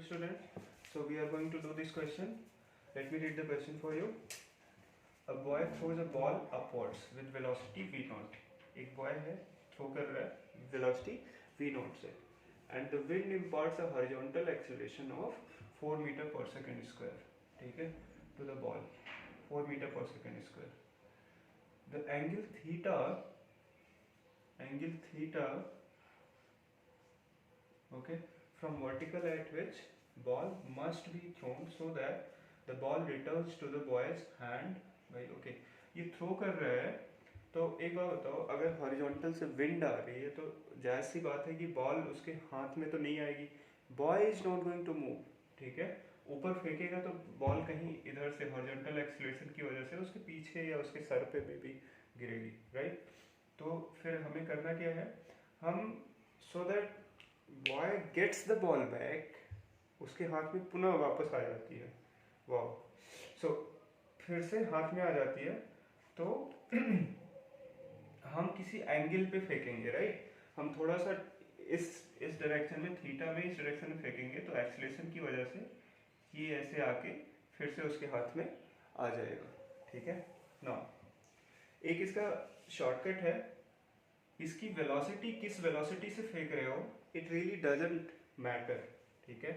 students. So we are going to do this question. Let me read the question for you. A boy throws a ball upwards with velocity v naught. एक boy है throw कर रहा है velocity v naught से, and the wind imparts a horizontal acceleration of 4 meter per second square. ठीक है, to the ball 4 meter per second square. The angle theta, okay, from vertical at which ball must be thrown so that the ball returns to the boy's hand by, okay, ये throw कर रहा है तो एक बात बताओ, अगर horizontal से विंड आ रही है तो जायज़ सी बात है कि बॉल उसके हाथ में तो नहीं आएगी. Boy is not going to move. ठीक है, ऊपर फेंकेगा तो बॉल कहीं इधर से हॉरिजॉन्टल एक्सीलरेशन की वजह से उसके पीछे या उसके सर पे भी गिरेगी, राइट. तो फिर हमें करना क्या है, हम so that boy gets the ball back, उसके हाथ में पुनः वापस आ जाती है. वाह. सो फिर से हाथ में आ जाती है तो हम किसी एंगल पे फेंकेंगे, राइट. हम थोड़ा सा इस डायरेक्शन में, थीटा में, इस डायरेक्शन में फेंकेंगे तो एक्सीलरेशन की वजह से ये ऐसे आके फिर से उसके हाथ में आ जाएगा. ठीक है ना. एक इसका शॉर्टकट है, इसकी वेलोसिटी किस वेलोसिटी से फेंक रहे हो इट रियली डजंट मैटर. ठीक है,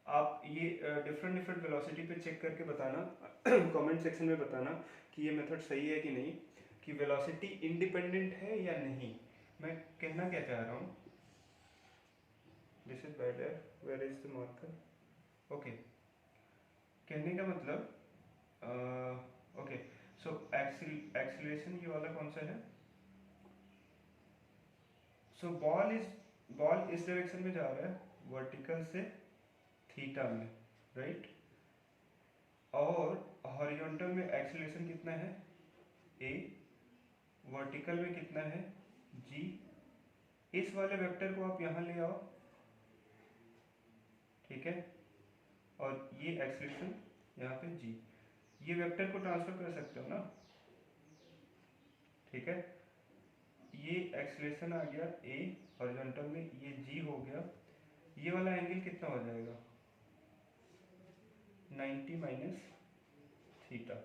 आप ये डिफरेंट वेलोसिटी पे चेक करके बताना, कमेंट सेक्शन में बताना कि ये मेथड सही है कि नहीं, कि वेलोसिटी इंडिपेंडेंट है या नहीं. मैं कहना क्या चाह रहा हूँ, this is better, where is the marker. Okay, कहने का मतलब ओके, सो एक्सीलरेशन ये वाला कौन सा है. सो बॉल इस डायरेक्शन में जा रहा है, वर्टिकल से थीटा में, राइट. और हॉरिजॉन्टल में एक्सीलरेशन कितना है a, वर्टिकल में कितना है g. इस वाले वेक्टर को आप यहाँ ले आओ, ठीक है, और ये एक्सीलरेशन यहाँ पे g. ये वेक्टर को ट्रांसफर कर सकते हो ना, ठीक है. ये एक्सीलरेशन आ गया a हॉरिजॉन्टल में, ये g हो गया. ये वाला एंगल कितना हो जाएगा 90 माइनस थीटा.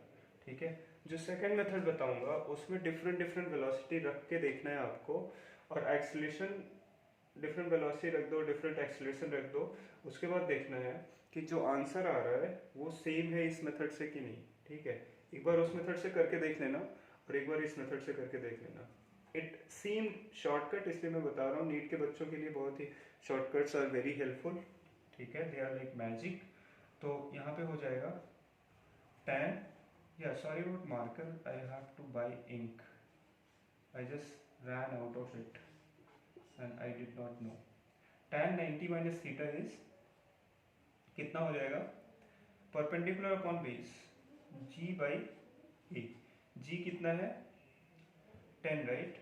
ठीक है, जो सेकंड मेथड बताऊंगा उसमें डिफरेंट वेलोसिटी रख के देखना है आपको, और एक्सीलरेशन डिफरेंट वेलोसिटी रख दो, डिफरेंट एक्सीलरेशन रख दो. उसके बाद देखना है कि जो आंसर आ रहा है वो सेम है इस मेथड से कि नहीं. ठीक है, एक बार उस मेथड से करके देख लेना और एक बार इस मेथड से करके देख लेना. इट सीम शॉर्टकट, इसलिए मैं बता रहा हूँ, नीट के बच्चों के लिए बहुत ही शॉर्टकट्स आर वेरी हेल्पफुल. ठीक है, दे आर लाइक मैजिक. तो यहाँ पे हो जाएगा tan, yeah, sorry about marker, I have to buy ink, I just ran out of it and I did not know. tan 90 minus theta is कितना हो जाएगा, perpendicular upon base g by a. g कितना है 10, right.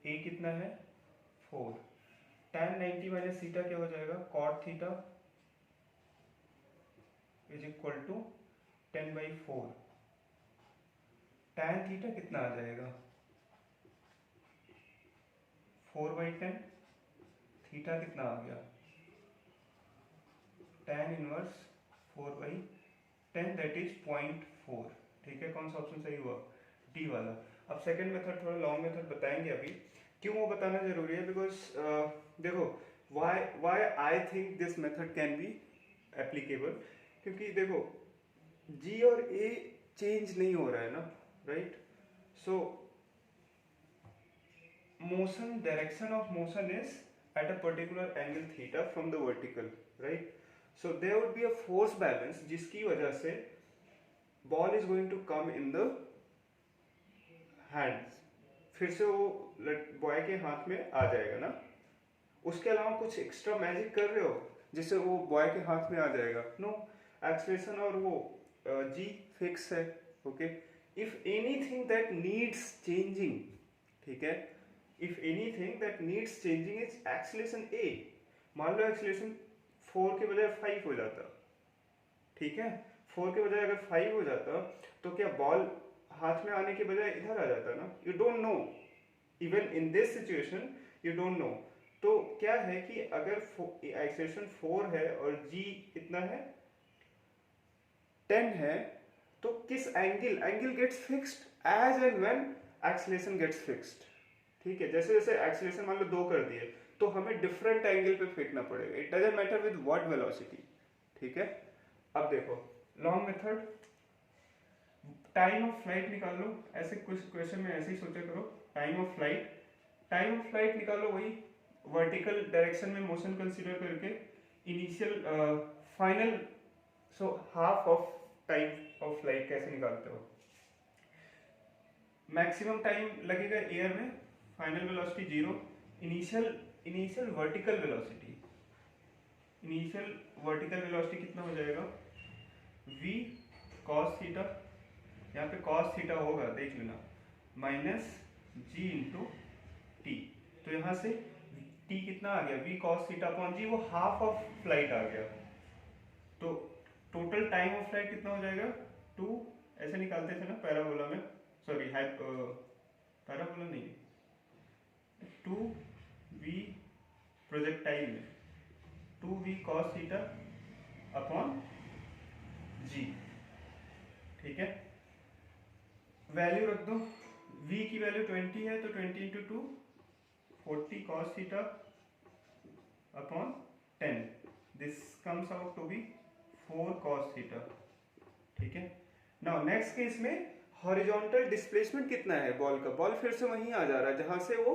a कितना है 4. tan 90 minus theta क्या हो जाएगा, cot theta is equal to 10 by 4. tan theta कितना आ जाएगा 4 by 10. थीटा कितना आ गया tan inverse 4 by 10, that is 0.4. ठीक है, कौन सा ऑप्शन सही हुआ, डी वाला. अब सेकंड मेथड, थोड़ा लॉन्ग मेथड बताएंगे अभी. क्यों वो बताना जरूरी है, बिकॉज देखो why I think this method can be applicable. क्योंकि देखो g और a चेंज नहीं हो रहा है ना, right. So motion, direction of motion is at a particular angle theta from the vertical, right. So there would be a force balance जिसकी वजह से ball is going to come in the hands. फिर से वो boy के हाथ में आ जाएगा ना. उसके अलावा कुछ एक्स्ट्रा मैजिक कर रहे हो जिससे वो बॉय के हाथ में आ जाएगा, नो. एक्सीलरेशन और वो g फिक्स है. Okay, if anything that needs changing, ठीक है, if anything that needs changing is acceleration a. मान लो एक्सीलरेशन 4 के बजाय 5 हो जाता, ठीक है, 4 के बजाय अगर 5 हो जाता तो क्या बॉल हाथ में आने के बजाय इधर आ जाता ना. You don't know, even in this situation you don't know. तो क्या है कि अगर एक्सेलरेशन 4 है और g कितना है 10 है, तो किस angle gets fixed as and when acceleration gets fixed. ठीक है, जैसे जैसे एक्सेलरेशन मान लो 2 कर दिए तो हमें डिफरेंट एंगल पे फेंकना पड़ेगा, it doesn't matter with what velocity. ठीक है, अब देखो long method, time of flight निकाल लो, ऐसे कुछ क्वेश्चन में ऐसे ही सोचा करो, टाइम ऑफ फ्लाइट निकालो, वही वर्टिकल डायरेक्शन में मोशन कंसीडर करके initial final, so half of time of flight कैसे निकालते हो, मैक्सिमम टाइम लगेगा एयर में, final velocity 0, initial vertical velocity कितना हो जाएगा v cos थीटा, यहाँ पे cos थीटा होगा देख लेना, माइनस g इंटू टी, तो यहाँ से t कितना आ गया v cos theta upon g, वो हाफ ऑफ फ्लाइट आ गया, तो टोटल टाइम ऑफ फ्लाइट कितना हो जाएगा 2, ऐसे निकालते थे ना पैराबोला में, सॉरी पैराबोला नहीं, 2v प्रोजेक्टाइल में 2v cos theta upon g। ठीक है, वैल्यू रख दो, v की वैल्यू 20 है तो 20 into 2 40 cos theta upon 10, this comes out to be 4 cos theta. ठीक है, नाउ नेक्स्ट केस में हॉरिजॉन्टल डिस्प्लेसमेंट कितना है बॉल का, बॉल फिर से वहीं आ जा रहा है जहां से वो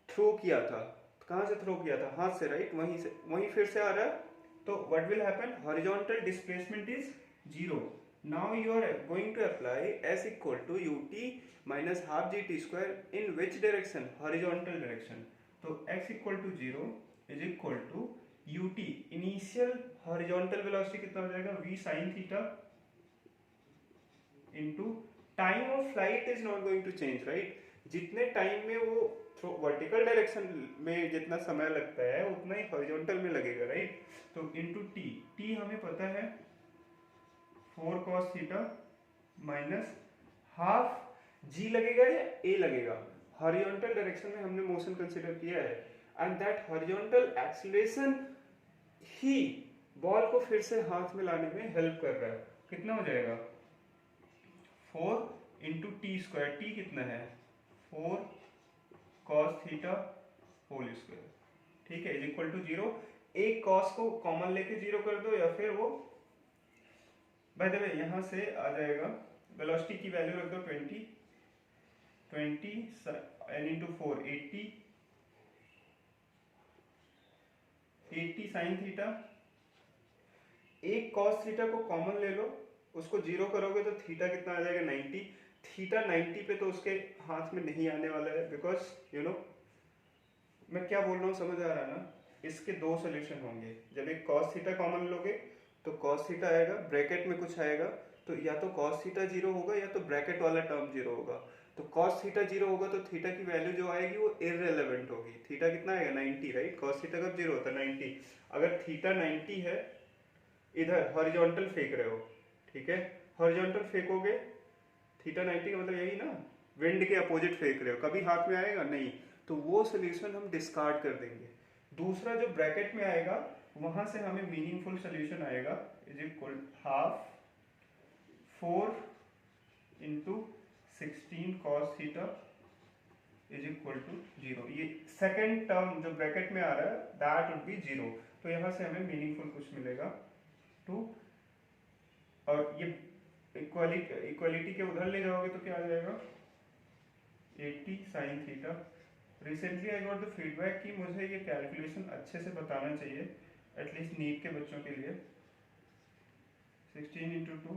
थ्रो किया था, कहां से थ्रो किया था, हाथ से, राइट, वहीं फिर से आ रहा है, तो what will happen, horizontal displacement is 0। Now you are going to apply s equal to ut minus half gt square in which direction, horizontal direction, तो x equal to 0 is equal to ut, initial horizontal velocity कितना हो जाएगा v sin theta into time of flight is not going to change, right, जितने टाइम में वो vertical direction में जितना समय लगता है उतना ही हॉरिजॉन्टल में लगेगा, राइट, तो इनटू t हमें पता है 4 cos theta minus half g लगेगा या a लगेगा, हॉरिजॉन्टल डायरेक्शन में हमने मोशन कंसीडर किया है, and that horizontal acceleration he ball को फिर से हाथ में लाने में हेल्प कर रहा है, कितना हो जाएगा 4 इंटू टी स्क्वायर, टी कितना है 4 cos थीटा होल स्क्वायर। ठीक है, इज इक्वल टू 0, एक cos को कॉमन लेके 0 कर दो, या फिर वो बाय द वे यहाँ से आ जाएगा, वेलोसिटी की वैल्यू रख दो 20 n इंटू 4 80 साइन थीटा, एक cos थीटा को कॉमन ले लो, उसको 0 करोगे तो थीटा कितना आ जाएगा 90, थीटा 90 पे तो उसके हाथ में नहीं आने वाला है, बिकॉज यू नो मैं क्या बोल रहा हूँ समझ आ रहा है ना, इसके दो सोल्यूशन होंगे, जब एक cos थीटा कॉमन लोगे तो cos थीटा आएगा, ब्रैकेट में कुछ आएगा, तो या तो cos थीटा 0 होगा या तो ब्रैकेट वाला टर्म 0 होगा, तो cos थीटा 0 होगा तो थीटा की वैल्यू जो आएगी वो इररिलेवेंट होगी, थीटा कितना आएगा 90, राइट, cos थीटा कब 0 होता है 90, अगर थीटा 90 है, इधर हॉरिजॉन्टल फेंक रहे हो, ठीक है, हॉरिजॉन्टल फेंकोगे, थीटा 90 का मतलब यही ना, विंड के अपोजिट फेंक रहे हो, कभी हाथ में आएगा नहीं, तो वो सोल्यूशन हम डिस्कार्ड कर देंगे। दूसरा जो ब्रैकेट में आएगा वहां से हमें मीनिंगफुल सोल्यूशन आएगा, is equal half 4 into 16 cos theta is equal to 0, ये सेकेंड टर्म जो ब्रैकेट में आ रहा है दैट वुड बी 0, तो यहाँ से हमें मीनिंगफुल कुछ मिलेगा 2, और ये इक्वालिटी के उधर ले जाओगे तो क्या आ जाएगा 80 sine theta. Recently I got the feedback कि मुझे ये कैलकुलेशन अच्छे से बताना चाहिए, एटलीस्ट नीट के बच्चों के लिए। 16 इंटू 2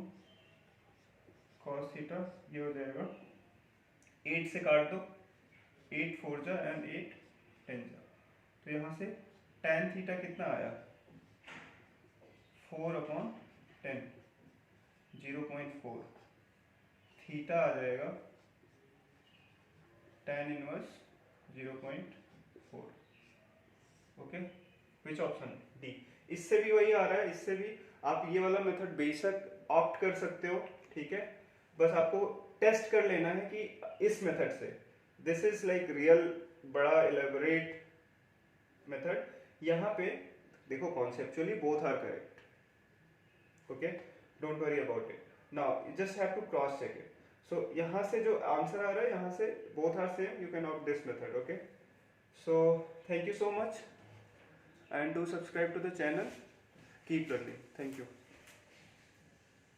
cos थीटा, ये हो जाएगा 8 से काट दो, 8 4 जा एंड 8 10 जा, तो यहाँ से tan थीटा कितना आया 4 अपॉन 10, 0.4, थीटा आ जाएगा tan inverse 0.4, okay, which option D. इससे भी वही आ रहा है, इससे भी आप ये वाला मेथड बेशक ऑप्ट कर सकते हो, ठीक है, बस आपको टेस्ट कर लेना है कि इस मेथड से, दिस इज लाइक रियल बड़ा इलेबोरेट मेथड, यहाँ पे देखो conceptually both are correct, okay, don't worry about it. Now you just have to cross check it. So यहाँ से जो आंसर आ रहा है, यहाँ से both are same, you can opt this method. Okay, so thank you so much and do subscribe to the channel. Keep learning. Thank you.